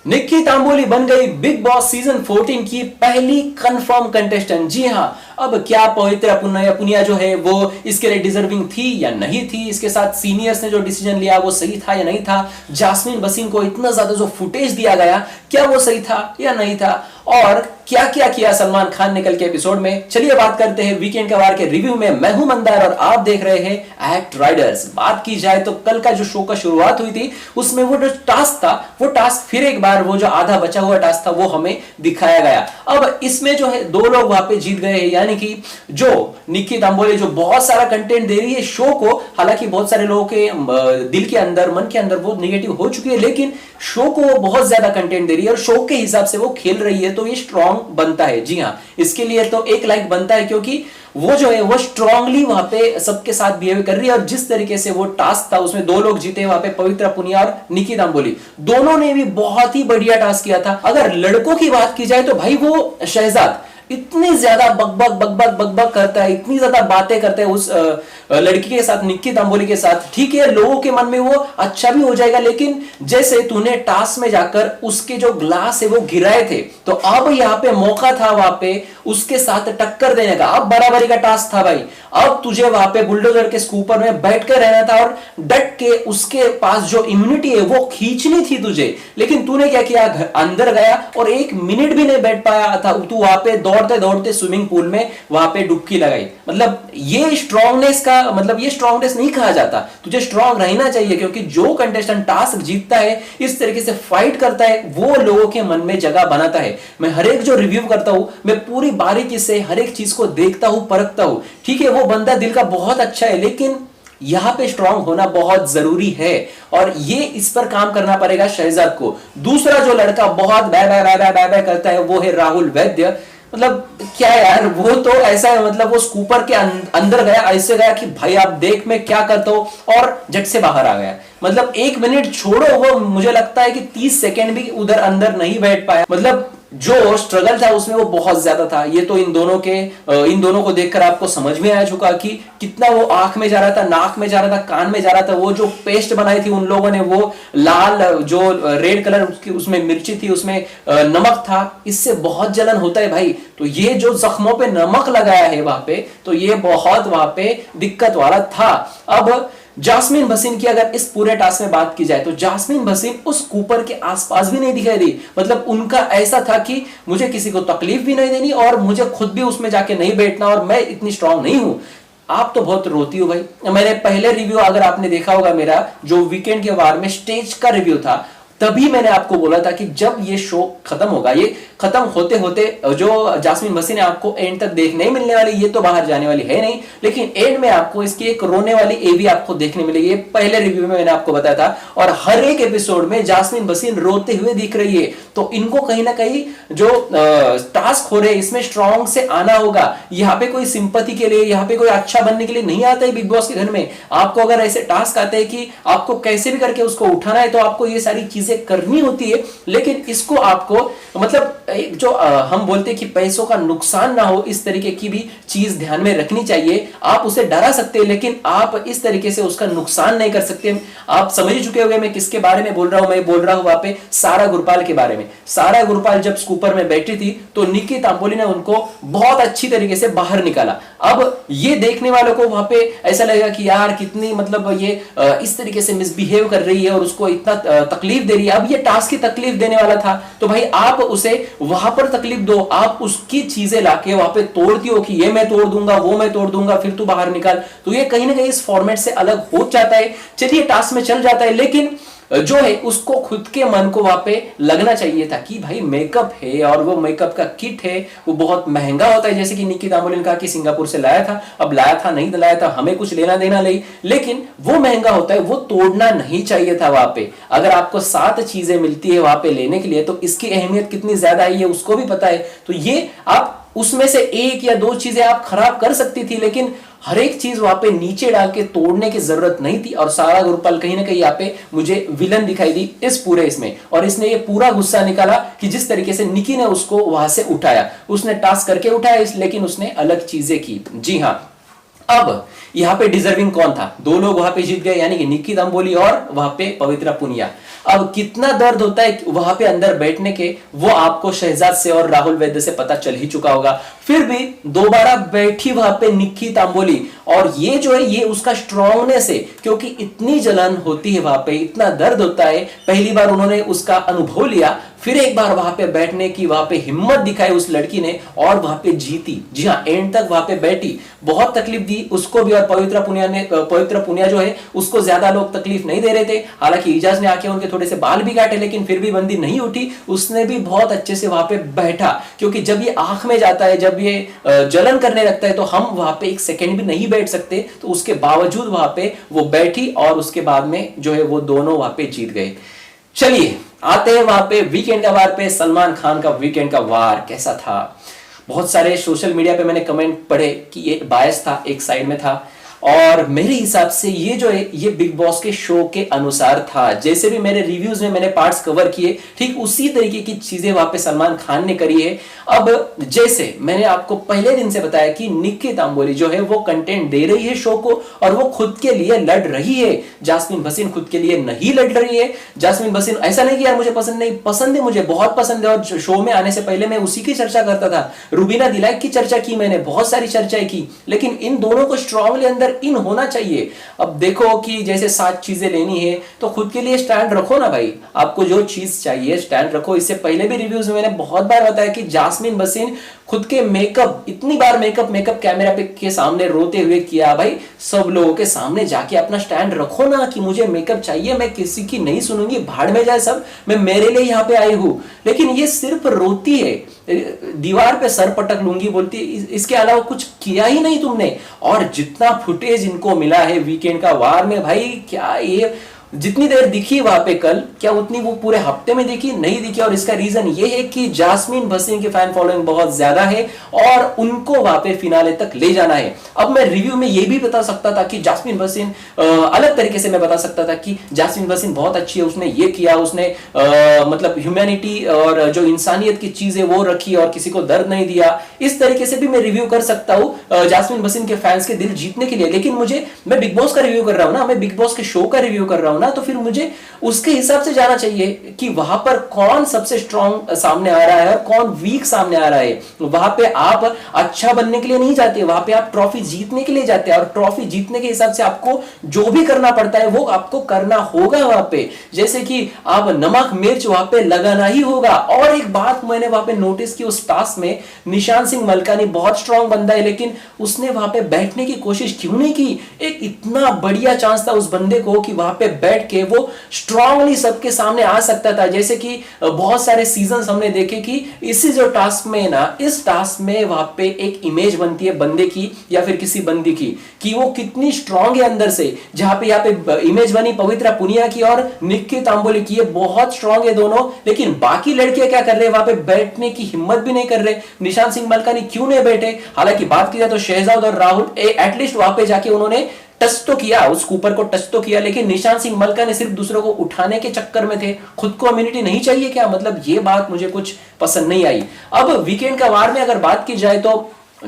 निक्की तांबोली बन गई big boss season 14 की पहली कंफर्म कंटेस्टेंट। जी हां, अब क्या पवित्रा पुनिया जो है वो इसके लिए डिजर्विंग थी या नहीं थी, इसके साथ सीनियर्स ने जो डिसीजन लिया वो सही था या नहीं था, जास्मिन भसीन को इतना ज्यादा जो फुटेज दिया गया क्या वो सही था या नहीं था, और क्या क्या किया सलमान खान ने कल के एपिसोड में। चलिए बात करते हैं वीकेंड के वार के रिव्यू में। मैं हूं मंदार और आप देख रहे हैं एक्ट राइडर्स। बात की जाए तो कल का जो शो का शुरुआत हुई थी उसमें वो जो टास्क था वो टास्क फिर एक बार वो जो आधा बचा हुआ टास्क था वो हमें दिखाया गया। अब इसमें जो है दो लोग वहां पे जीत गए हैं, यानी कि जो निक्की तांबोली जो बहुत सारा कंटेंट दे रही है शो को, हालांकि बहुत सारे लोगों के दिल के अंदर मन के अंदर वो नेगेटिव हो चुकी है, लेकिन शो को वो बहुत ज्यादा कंटेंट दे रही है और शो के हिसाब से वो खेल रही है तो ये स्ट्रांग बनता है। जी हां, इसके लिए तो एक लाइक बनता है क्योंकि वो जो है वो स्ट्रांगली वहां पे सबके साथ बिहेव कर रही है। और जिस तरीके से वो टास्क था उसमें दो लोग जीते वहां पे, पवित्रा पुनिया और निक्की तांबोली, दोनों ने भी बहुत ही बढ़िया टास्क किया था। अगर लड़कों की बात की जाए तो भाई वो शहजाद इतनी ज्यादा बकबक करता है, इतनी ज्यादा बातें करता है उस लड़की के साथ, निक्की तांबोली के साथ। ठीक है, लोगों के मन में वो अच्छा भी हो जाएगा, लेकिन जैसे तूने टास्क में जाकर उसके जो ग्लास है वो गिराए थे, तो अब यहाँ पे मौका था वहां पे उसके साथ टक्कर देने का। अब बराबरी का टास्क था भाई, अब तुझे वहां पे बुलडोजर के स्कूपर में बैठ कर रहना था और डट के उसके पास जो इम्यूनिटी है वो खींचनी थी तुझे। लेकिन तूने क्या किया, अंदर गया और एक मिनट भी नहीं बैठ पाया था तू वहां पे, दौड़ते दौड़ते स्विमिंग पूल में वहां पे डुबकी लगाई। मतलब ये स्ट्रांगनेस का मतलब ये स्ट्रांगनेस नहीं कहा जाता। तुझे स्ट्रांग रहना चाहिए क्योंकि जो कंटेस्टेंट टास्क जीतता है, इस तरीके से फाइट करता है, वो लोगों के मन में जगह बनाता है। मैं हर एक जो रिव्यू करता हूं मैं पूरी बारीकी से हर एक चीज को देखता हूं, परखता हूं। ठीक है, वो बंदा दिल का बहुत अच्छा है, लेकिन यहां पे स्ट्रांग होना बहुत जरूरी है और ये इस पर काम करना पड़ेगा शहजाद को। दूसरा जो लड़का बहुत bye bye bye bye bye करता है वो है राहुल वैद्य। मतलब क्या यार, वो तो ऐसा है, मतलब वो स्कूपर के अंदर गया, ऐसे गया कि भाई आप देख मैं क्या करता हूं, और झट से बाहर आ गया। मतलब एक मिनट छोड़ो, वो मुझे लगता है कि 30 सेकेंड भी उधर अंदर नहीं बैठ पाया। मतलब जो स्ट्रगल था उसमें वो बहुत ज्यादा था। ये तो इन दोनों को देखकर आपको समझ में आ चुका कि कितना वो आंख में जा रहा था, नाक में जा रहा था, कान में जा रहा था। वो जो पेस्ट बनाई थी उन लोगों ने, वो लाल जो रेड कलर उसमें मिर्ची थी, उसमें नमक था, इससे बहुत जलन होता है भाई। तो ये जो जख्मों पे नमक लगाया है वहां पे, तो ये बहुत वहां पे दिक्कत वाला था। अब जास्मिन भसीन की अगर इस पूरे टास्क में बात की जाए तो जास्मिन भसीन उस कूपर के आसपास भी नहीं दिखाई दी। मतलब उनका ऐसा था कि मुझे किसी को तकलीफ भी नहीं देनी और मुझे खुद भी उसमें जाके नहीं बैठना और मैं इतनी स्ट्रांग नहीं हूं। आप तो बहुत रोती हो भाई। मैंने पहले रिव्यू अगर आपने देखा होगा मेरा, जो वीकेंड के वार में स्टेज का रिव्यू था, तभी मैंने आपको बोला था कि जब ये शो खत्म होगा, ये खत्म होते होते जो जास्मिन भसीन है आपको एंड तक देखने ही मिलने वाली, ये तो बाहर जाने वाली है नहीं, लेकिन एंड में आपको इसकी एक रोने वाली एवी आपको देखने मिलेगी। ये पहले रिव्यू में मैंने आपको बताया था। और हर एक एपिसोड में जास्मिन भसीन रोते हुए दिख रही है, तो इनको कहीं ना कहीं जो टास्क हो रहे हैं इसमें स्ट्रांग से आना होगा। यहाँ पे कोई सिंपैथी के लिए, यहाँ पे कोई अच्छा बनने के लिए नहीं आता है बिग बॉस के घर में। आपको अगर ऐसे टास्क आते हैं कि आपको कैसे भी करके उसको उठाना है, तो आपको ये सारी चीजें करनी होती है। लेकिन इसको आपको मतलब जो हम बोलते हैं कि पैसों का नुकसान ना हो, इस तरीके की भी चीज ध्यान में रखनी चाहिए। आप उसे डरा सकते हैं लेकिन आप इस तरीके से उसका नुकसान नहीं कर सकते। आप समझ ही चुके होंगे मैं किसके बारे में बोल रहा हूं। मैं बोल रहा हूं वहां पे सारा गुरपाल के बारे में। सारा गुरपाल जब स्कूपर में बैठी थी तो निक्की तांबोली ने उनको बहुत अच्छी तरीके से बाहर निकाला। अब ये देखने वालों को वहां पे ऐसा लगेगा कि यार कितनी मतलब ये इस तरीके से मिसबिहेव कर रही है और उसको इतना तकलीफ दे रही है। अब ये टास्क की तकलीफ देने वाला था, तो भाई आप उसे वहां पर तकलीफ दो। आप उसकी चीजें लाके वहां पे तोड़ती हो कि ये मैं तोड़ दूंगा, वो मैं तोड़ दूंगा, फिर तू बाहर निकाल, तो ये कहीं ना कहीं इस फॉर्मेट से अलग हो जाता है। चलिए टास्क में चल जाता है, लेकिन जो है उसको खुद के मन को वहां पे लगना चाहिए था कि भाई मेकअप है और वो मेकअप का किट है, वो बहुत महंगा होता है। जैसे कि निक्की तांबोली ने कहा कि सिंगापुर से लाया था, अब लाया था नहीं लाया था हमें कुछ लेना देना नहीं, लेकिन वो महंगा होता है, वो तोड़ना नहीं चाहिए था वहां पे। अगर आपको 7 चीजें मिलती है वहां पे लेने के लिए, तो इसकी अहमियत कितनी ज्यादा है ये उसको भी पता है। तो ये आप उसमें से 1 या 2 चीजें आप खराब कर सकती थी, लेकिन हर एक चीज वहां पे नीचे डाल के तोड़ने की जरूरत नहीं थी। और सारा गुरपाल कहीं ना कहीं यहाँ पे मुझे विलन दिखाई दी इस पूरे इसमें, और इसने ये पूरा गुस्सा निकाला कि जिस तरीके से निकी ने उसको वहां से उठाया, उसने टास्क करके उठाया लेकिन उसने अलग चीजें की। जी हाँ, अब यहाँ पे डिजर्विंग कौन था? 2 लोग वहां पे जीत गए, यानी कि निक्की तांबोली और वहां पे पवित्रा पुनिया। अब कितना दर्द होता है वहां पे अंदर बैठने के, वो आपको शहजाद से और राहुल वैद्य से पता चल ही चुका होगा। फिर भी दोबारा बैठी वहां पे निक्की तांबोली, और ये जो है ये उसका स्ट्रांगनेस है, क्योंकि इतनी जलन होती है वहां पे, इतना दर्द होता है। पहली बार उन्होंने उसका अनुभव लिया, फिर एक बार वहां पे बैठने की वहां पे हिम्मत दिखाई उस लड़की ने और वहां पे जीती। जी हाँ, एंड तक वहां पे बैठी। बहुत तकलीफ दी उसको भी, और पवित्र पुनिया जो है उसको ज्यादा लोग तकलीफ नहीं दे रहे थे। हालांकि इजाज ने आके उनके थोड़े से बाल भी काटे, लेकिन फिर भी बंदी नहीं उठी। उसने भी बहुत अच्छे से वहां पे बैठा, क्योंकि जब ये आंख में जाता है, जब ये जलन करने लगता है, तो हम वहां पे एक सेकेंड भी नहीं बैठ सकते। तो उसके बावजूद वहां पे वो बैठी, और उसके बाद में जो है वो दोनों वहां पे जीत गए। चलिए आते हैं वहां पे वीकेंड का वार पे। सलमान खान का वीकेंड का वार कैसा था? बहुत सारे सोशल मीडिया पे मैंने कमेंट पढ़े कि ये बायस था, एक साइड में था, और मेरे हिसाब से ये जो है ये बिग बॉस के शो के अनुसार था। जैसे भी मेरे रिव्यूज में मैंने पार्ट्स कवर किए, ठीक उसी तरीके की चीजें वहां पे सलमान खान ने करी है। अब जैसे मैंने आपको पहले दिन से बताया कि निक्की तांबोली जो है वो कंटेंट दे रही है शो को, और वो खुद के लिए लड़ रही है। जास्मिन भसीन खुद के लिए नहीं लड़ रही है। जास्मिन भसीन ऐसा नहीं कि यार मुझे पसंद नहीं, पसंद है, मुझे बहुत पसंद है, और शो में आने से पहले मैं उसी की चर्चा करता था। रुबीना दिलाइक की चर्चा की मैंने, बहुत सारी चर्चाएं की, लेकिन इन दोनों को स्ट्रांगली अंदर इन होना चाहिए। अब देखो कि जैसे 7 चीजें लेनी है तो खुद के लिए स्टैंड रखो ना भाई, आपको जो चीज चाहिए स्टैंड रखो। इससे पहले भी रिव्यूज में मैंने बहुत बार बताया कि जास्मिन भसीन खुद के मेकअप, इतनी बार मेकअप कैमरा पे के सामने रोते हुए किया। भाई सब लोगों के सामने जाके अपना स्टैंड रखो ना कि मुझे मेकअप चाहिए, मैं किसी की नहीं सुनूंगी, भाड़ में जाए सब, मैं मेरे लिए यहां पे आई हूं। लेकिन ये सिर्फ रोती है, दीवार पे सर पटक लूंगी बोलती है, इसके अलावा कुछ किया ही नहीं तुमने। और जितना फुटेज इनको मिला है वीकेंड का वार में, भाई क्या ये जितनी देर दिखी वहां पे कल, क्या उतनी वो पूरे हफ्ते में दिखी? नहीं दिखी। और इसका रीजन ये है कि जास्मिन भसीन की फैन फॉलोइंग बहुत ज्यादा है और उनको वहां पे फिनाले तक ले जाना है। अब मैं रिव्यू में ये भी बता सकता था कि जास्मिन भसीन अलग तरीके से मैं बता सकता था कि जास्मिन भसीन बहुत अच्छी है, उसने ये किया, उसने मतलब ह्यूमैनिटी और जो इंसानियत की चीजें वो रखी और किसी को दर्द नहीं दिया। इस तरीके से भी मैं रिव्यू कर सकता हूं जास्मिन भसीन के फैंस के दिल जीतने के लिए। लेकिन मैं बिग बॉस का रिव्यू कर रहा हूं ना, मैं बिग बॉस के शो का रिव्यू कर रहा हूं ना, तो फिर मुझे उसके हिसाब से जाना चाहिए कि वहां पर कौन सबसे स्ट्रांग सामने आ रहा है और कौन वीक सामने आ रहा है। वहां पे आप अच्छा बनने के लिए नहीं जाते, वहां पे आप ट्रॉफी जीतने के लिए जाते हैं, और ट्रॉफी जीतने के हिसाब से आपको जो भी करना पड़ता है वो आपको करना होगा वहां पे। जैसे कि आप नमक मिर्च वहां पे लगाना ही होगा। और एक बात मैंने वहां पे नोटिस की, उस टास्क में निशान सिंह मलकानी बहुत स्ट्रांग बंदा है, लेकिन उसने वहां पे बैठने की कोशिश क्यों नहीं की? एक इतना बढ़िया चांस था उस बंदे को कि वहां पे बैठ के वो स्ट्रांगली सबके सामने आ सकता था। जैसे कि बहुत सारे सीजन्स हमने देखे कि इसी जो टास्क में ना, इस टास्क में वहां पे एक इमेज बनती है बंदे की या फिर किसी बंदी की कि वो कितनी स्ट्रांग है अंदर से। जहां पे यहाँ पे इमेज बनी पवित्रा पुनिया की और निक्की तांबोली की, बहुत स्ट्रांग है दोनों, लेकिन बाकी लड़कियां क्या कर रहे हैं? वहां पे बैठने की हिम्मत भी नहीं कर रहे। निशान सिंह मलकानी क्यों नहीं बैठे? हालांकि बात की जाए तो शहजाद और राहुल एटलीस्ट वहां पे जाके उन्होंने टच तो किया, उस कूपर को टच तो किया, लेकिन निशान सिंह मलका ने सिर्फ दूसरों को उठाने के चक्कर में थे। खुद को इम्यूनिटी नहीं चाहिए क्या? मतलब ये बात मुझे कुछ पसंद नहीं आई। अब वीकेंड का वार में अगर बात की जाए तो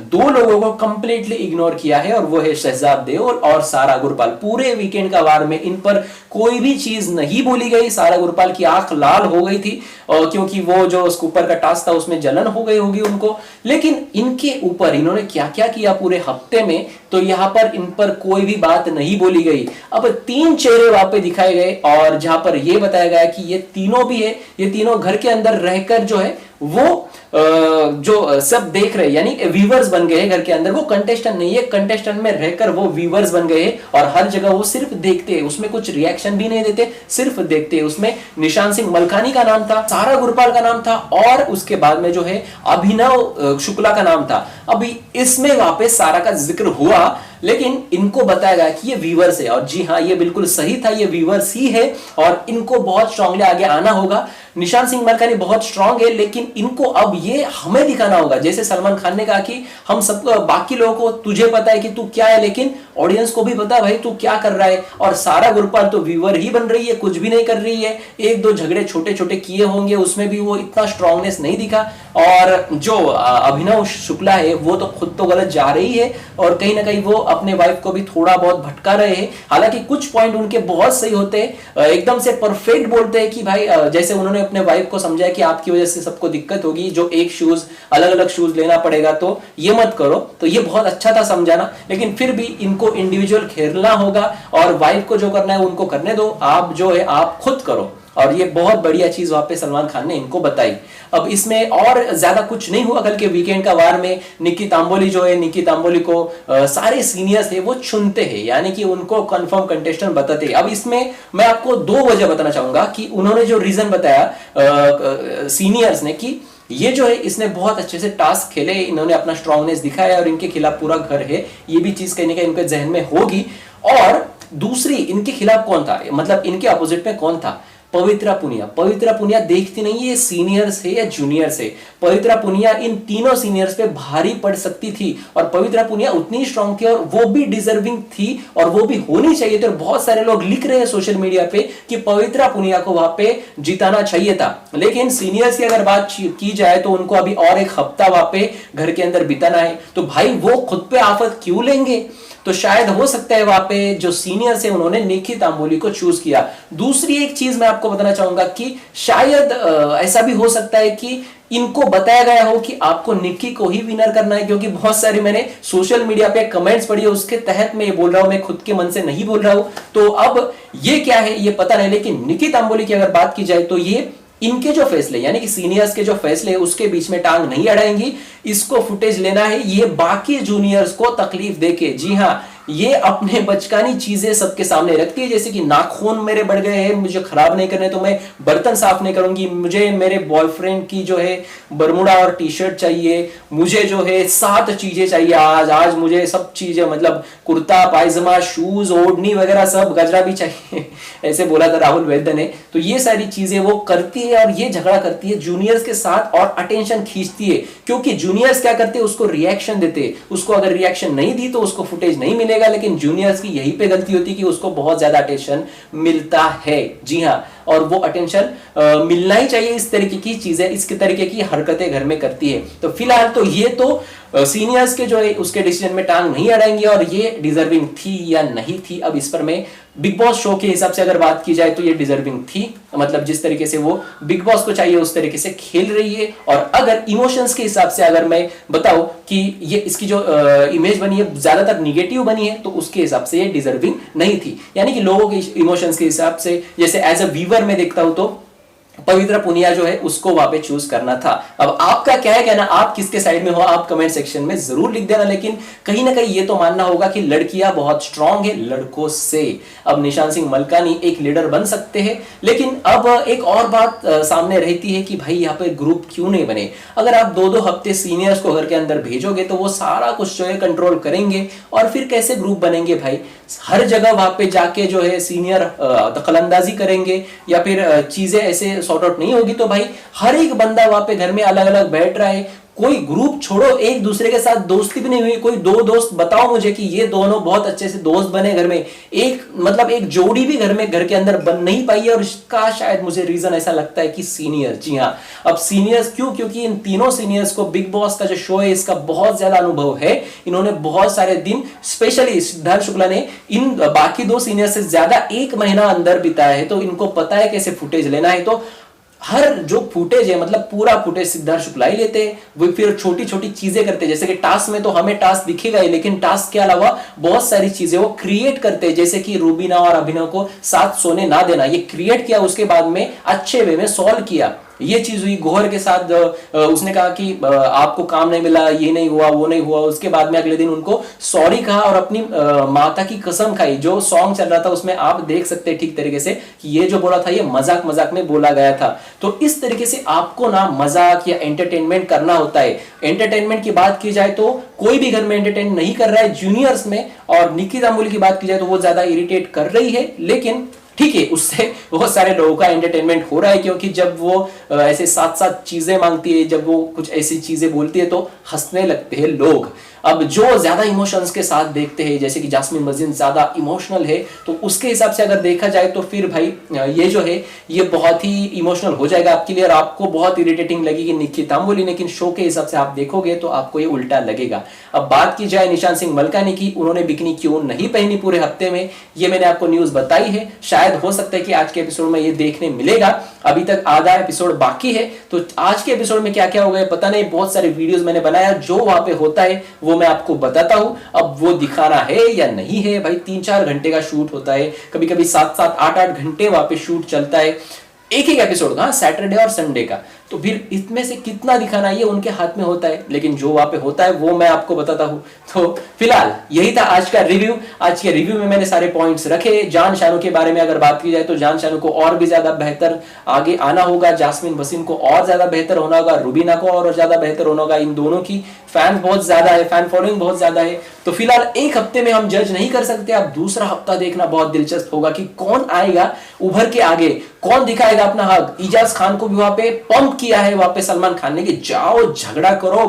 2 लोगों को कंप्लीटली इग्नोर किया है, और वो है शहजाद देओल और सारा गुरपाल। पूरे वीकेंड का वार में इन पर कोई भी चीज नहीं बोली गई। सारा गुरपाल की आंख लाल हो गई थी क्योंकि वो जो स्कूपर का टास्क था उसमें जलन हो गई होगी उनको। लेकिन इनके ऊपर इन्होंने क्या क्या किया पूरे हफ्ते में, तो यहां पर इन पर कोई भी बात नहीं बोली गई। अब 3 चेहरे वहां पे दिखाए गए, और जहां पर यह बताया गया कि ये तीनों भी है, ये तीनों घर के अंदर रहकर जो है वो जो सब देख रहे, यानी व्यूवर्स बन गए घर के अंदर। वो कंटेस्टेंट नहीं है, कंटेस्टेंट में रहकर वो व्यूवर्स बन गए, और हर जगह वो सिर्फ देखते हैं, उसमें कुछ रिएक्शन भी नहीं देते, सिर्फ देखते हैं। उसमें निशान सिंह मलकानी का नाम था, सारा गुरपाल का नाम था, और उसके बाद में जो है अभिनव शुक्ला का नाम था। अभी इसमें वहां पे सारा का जिक्र हुआ, लेकिन इनको बताया गया कि ये व्यूवर्स है, और जी हाँ ये बिल्कुल सही था, ये व्यूवर्स ही है और इनको बहुत स्ट्रांगली आगे आना होगा। निशांत सिंह मलकानी बहुत स्ट्रांग है, लेकिन इनको अब ये हमें दिखाना होगा। जैसे सलमान खान ने कहा कि हम सब बाकी लोगों को तुझे पता है कि तू क्या है, लेकिन ऑडियंस को भी पता है भाई तू क्या कर रहा है। और सारा गुरपाल तो व्यूअर ही बन रही है, कुछ भी नहीं कर रही है। एक दो झगड़े छोटे छोटे किए होंगे, उसमें भी वो इतना स्ट्रांगनेस नहीं दिखा। और जो अभिनव शुक्ला है वो तो खुद तो गलत जा रही है, और कहीं ना कहीं वो अपने वाइफ को भी थोड़ा बहुत भटका रहे हैं। हालांकि कुछ पॉइंट उनके बहुत सही होते हैं, एकदम से परफेक्ट बोलते हैं कि भाई जैसे उन्होंने अपने वाइफ को समझाया कि आपकी वजह से सबको दिक्कत होगी, जो एक शूज अलग अलग शूज लेना पड़ेगा तो ये मत करो, तो ये बहुत अच्छा था समझाना। लेकिन फिर भी इनको इंडिविजुअल खेलना होगा, और वाइफ को जो करना है उनको करने दो, आप जो है आप खुद करो। और ये बहुत बढ़िया चीज वहां पे सलमान खान ने इनको बताई। अब इसमें और ज्यादा कुछ नहीं हुआ। कल के वीकेंड का वार में निक्की तांबोली जो है, निक्की तांबोली को सारे सीनियर्स है वो चुनते हैं, यानी कि उनको कंफर्म कंटेस्टेंट बताते हैं। अब इसमें मैं आपको दो वजह बताना चाहूंगा कि उन्होंने जो रीजन बताया सीनियर्स ने कि ये जो है इसने बहुत अच्छे से टास्क खेले, इन्होंने अपना स्ट्रांगनेस दिखाया और इनके खिलाफ पूरा घर है, ये भी चीज कहीं ना कहीं इनके जहन में होगी। और दूसरी, इनके खिलाफ कौन था, मतलब इनके अपोजिट में कौन था? पवित्रा पुनिया। पवित्रा पुनिया देखती नहीं है सीनियर्स है या जूनियर्स है, पवित्रा पुनिया इन तीनों सीनियर्स पे भारी पड़ सकती थी। और पवित्रा पुनिया उतनी स्ट्रांग थी और वो भी डिजर्विंग थी, और वो भी होनी चाहिए थी। और बहुत सारे लोग लिख रहे हैं सोशल मीडिया पे कि पवित्रा पुनिया को वहां पे जिताना चाहिए था। लेकिन सीनियर्स की अगर बात की जाए तो उनको अभी और एक हफ्ता वहां पे घर के अंदर बिताना है, तो भाई वो खुद पे आफत क्यों लेंगे? तो शायद हो सकता है वहां पे जो सीनियर्स है उन्होंने निक्की तांबोली को चूज किया। दूसरी एक चीज मैं आपको बताना चाहूंगा कि शायद ऐसा भी हो सकता है कि इनको बताया गया हो कि आपको निक्की को ही विनर करना है, क्योंकि बहुत सारी मैंने सोशल मीडिया पे कमेंट्स पढ़ी है, उसके तहत मैं ये बोल रहा हूं, मैं खुद के मन से नहीं बोल रहा हूं। तो अब ये क्या है ये पता नहीं, लेकिन निक्की तांबोली की अगर बात की जाए तो ये इनके जो फैसले यानी कि सीनियर्स के जो फैसले उसके बीच में टांग नहीं अड़ाएंगी। इसको फुटेज लेना है ये बाकी जूनियर्स को तकलीफ देके। जी हाँ, ये अपने बचकानी चीजें सबके सामने रखती है, जैसे कि नाखून मेरे बढ़ गए हैं, मुझे खराब नहीं करने तो मैं बर्तन साफ नहीं करूंगी, मुझे मेरे बॉयफ्रेंड की जो है बरमुडा और टी शर्ट चाहिए, मुझे जो है 7 चीजें चाहिए आज मुझे सब चीजें, मतलब कुर्ता पायजामा शूज ओढ़नी वगैरह सब, गजरा भी चाहिए ऐसे बोला था राहुल वैद्य ने। तो ये सारी चीजें वो करती है और ये झगड़ा करती है जूनियर्स के साथ और अटेंशन खींचती है, क्योंकि जूनियर्स क्या करते हैं उसको रिएक्शन देते, उसको अगर रिएक्शन नहीं दी तो उसको फुटेज नहीं मिलेगा। लेकिन जूनियर्स की यही पे गलती होती है कि उसको बहुत ज्यादा अटेंशन मिलता है। जी हाँ, और वो अटेंशन मिलना ही चाहिए। इस तरीके की चीजें, इस तरीके की हरकतें घर में करती है। तो फिलहाल तो ये तो सीनियर्स के जो है उसके डिसीजन में टांग नहीं अड़ाएंगे, और ये डिजर्विंग थी या नहीं थी, अब इस पर मैं बिग बॉस शो के हिसाब से अगर बात की जाए तो ये डिजर्विंग थी, मतलब जिस तरीके से वो बिग बॉस को चाहिए उस तरीके से खेल रही है। और अगर इमोशंस के हिसाब से अगर मैं बताऊं कि ये इसकी जो इमेज बनी है ज्यादातर निगेटिव बनी है, तो उसके हिसाब से ये डिजर्विंग नहीं थी। यानी कि लोगों के इमोशंस के हिसाब से, जैसे एज अ व्यूअर मैं देखता हूं तो पवित्रा पुनिया जो है उसको वहां पे चूज करना था। अब आपका क्या है कहना, आप किसके साइड में हो, आप कमेंट सेक्शन में जरूर लिख देना। लेकिन कहीं ना कहीं ये तो मानना होगा कि लड़कियां बहुत स्ट्रांग है लड़कों से। अब निशांत सिंह मलकानी एक लीडर बन सकते हैं, लेकिन अब एक और बात सामने रहती है कि भाई यहाँ पे ग्रुप क्यों नहीं बने। अगर आप 2-2 हफ्ते सीनियर्स को घर के अंदर भेजोगे तो वो सारा कुछ जो है कंट्रोल करेंगे, और फिर कैसे ग्रुप बनेंगे भाई? हर जगह वहां पे जाके जो है सीनियर दखलंदाजी करेंगे या फिर चीजें ऐसे सॉर्ट आउट नहीं होगी, तो भाई हर एक बंदा वहां पे घर में अलग अलग बैठ रहा है, कोई ग्रुप छोड़ो, एक दूसरे के साथ दोस्ती भी नहीं हुई। कोई 2 दोस्त बताओ मुझे कि ये दोनों बहुत अच्छे से दोस्त बने घर में, एक मतलब एक जोड़ी भी घर के अंदर बन नहीं पाई है। और इसका शायद मुझे रीजन ऐसा लगता है कि सीनियर। जी हाँ, अब सीनियर्स क्यों? क्योंकि इन तीनों सीनियर्स को बिग बॉस का जो शो है इसका बहुत ज्यादा अनुभव है। इन्होंने बहुत सारे दिन, स्पेशली सिद्धार्थ शुक्ला ने इन बाकी 2 सीनियर से ज्यादा 1 महीना अंदर बिताया है, तो इनको पता है कैसे फुटेज लेना है। तो हर जो फुटेज है, मतलब पूरा फुटेज सिद्धार्थ शुक्ला ही लेते हैं। वो फिर छोटी छोटी चीजें करते हैं, जैसे कि टास्क में तो हमें टास्क दिखेगा ही, लेकिन टास्क के अलावा बहुत सारी चीजें वो क्रिएट करते हैं, जैसे कि रूबीना और अभिनव को साथ सोने ना देना, ये क्रिएट किया, उसके बाद में अच्छे वे में सॉल्व किया। ये चीज हुई गोहर के साथ, उसने कहा कि आपको काम नहीं मिला, ये नहीं हुआ वो नहीं हुआ, उसके बाद में अगले दिन उनको सॉरी कहा और अपनी माता की कसम खाई। जो सॉन्ग चल रहा था उसमें आप देख सकते हैं ठीक तरीके से कि ये जो बोला था ये मजाक मजाक में बोला गया था। तो इस तरीके से आपको ना मजाक या एंटरटेनमेंट करना होता है। एंटरटेनमेंट की बात की जाए तो कोई भी घर में एंटरटेन नहीं कर रहा है जूनियर्स में, और निक्की तांबोली की बात की जाए तो वो ज्यादा इरिटेट कर रही है, लेकिन ठीक है, उससे बहुत सारे लोगों का एंटरटेनमेंट हो रहा है, क्योंकि जब वो ऐसे साथ साथ चीजें मांगती है, जब वो कुछ ऐसी चीजें बोलती है तो हंसने लगते हैं लोग। अब जो ज्यादा इमोशंस के साथ देखते हैं, जैसे कि जास्मिन मस्जिद ज्यादा इमोशनल है, तो उसके हिसाब से अगर देखा जाए तो फिर भाई ये जो है ये बहुत ही इमोशनल हो जाएगा आपके लिए, और आपको बहुत इरिटेटिंग लगेगी निक्की तांबोली। लेकिन शो के हिसाब से आप देखोगे तो आपको ये उल्टा लगेगा। अब बात की जाए निशान सिंह मलकानी की, उन्होंने बिकनी क्यों नहीं पहनी पूरे हफ्ते में, ये मैंने आपको न्यूज बताई है। शायद हो सकता है कि आज के एपिसोड में ये देखने मिलेगा, अभी तक आधा एपिसोड बाकी है, तो आज के एपिसोड में क्या क्या होगा पता नहीं। बहुत सारे वीडियोस मैंने बनाया, जो वहां पे होता है वो मैं आपको बताता हूं। अब वो दिखाना है या नहीं है भाई, 3-4 घंटे का शूट होता है, कभी कभी 7-7 8-8 घंटे वहां पे शूट चलता है एक एक एपिसोड का, सैटरडे और संडे का। तो फिर इसमें से कितना दिखाना ये उनके हाथ में होता है, लेकिन जो वहां पे होता है वो मैं आपको बताता हूं। तो फिलहाल यही था आज का रिव्यू। आज के रिव्यू में मैंने सारे पॉइंट्स रखे। जान शानू के बारे में अगर बात की जाए तो जान शानू को और भी ज्यादा बेहतर आगे आना होगा, जास्मिन वसीम को और ज्यादा बेहतर होना होगा, रुबीना को और ज्यादा बेहतर होना होगा। इन दोनों की फैन बहुत ज्यादा है, फैन फॉलोइंग बहुत ज्यादा है। तो फिलहाल एक हफ्ते में हम जज नहीं कर सकते, अब दूसरा हफ्ता देखना बहुत दिलचस्प होगा कि कौन आएगा उभर के आगे, कौन दिखाएगा अपना हक। इजाज खान को भी वहां पे पंप किया है वहां पे सलमान खान ने कि जाओ झगड़ा करो,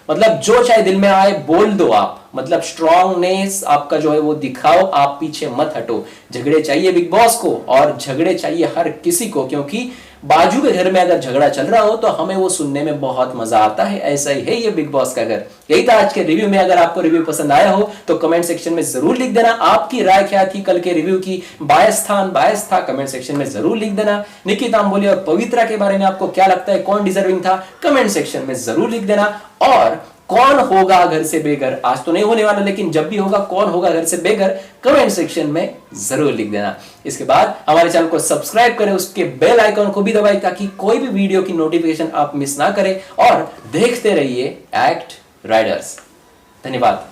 मतलब जो चाहे दिल में आए बोल दो आप, मतलब स्ट्रांगनेस आपका जो है वो दिखाओ, आप पीछे मत हटो। झगड़े चाहिए बिग बॉस को और झगड़े चाहिए हर किसी को, क्योंकि बाजू के घर में अगर झगड़ा चल रहा हो तो हमें वो सुनने में बहुत मजा आता है। ऐसा ही है ये बिग बॉस का घर। यही था आज के रिव्यू में। अगर आपको रिव्यू पसंद आया हो तो कमेंट सेक्शन में जरूर लिख देना आपकी राय क्या थी कल के रिव्यू की। बायस था कमेंट सेक्शन में जरूर लिख देना। निक्की तांबोली और पवित्रा के बारे में आपको क्या लगता है, कौन डिजर्विंग था, कमेंट सेक्शन में जरूर लिख देना। और कौन होगा घर से बेघर, आज तो नहीं होने वाला, लेकिन जब भी होगा कौन होगा घर से बेघर, कमेंट सेक्शन में जरूर लिख देना। इसके बाद हमारे चैनल को सब्सक्राइब करें, उसके बेल आइकन को भी दबाएं ताकि कोई भी वीडियो की नोटिफिकेशन आप मिस ना करें, और देखते रहिए एक्ट राइडर्स। धन्यवाद।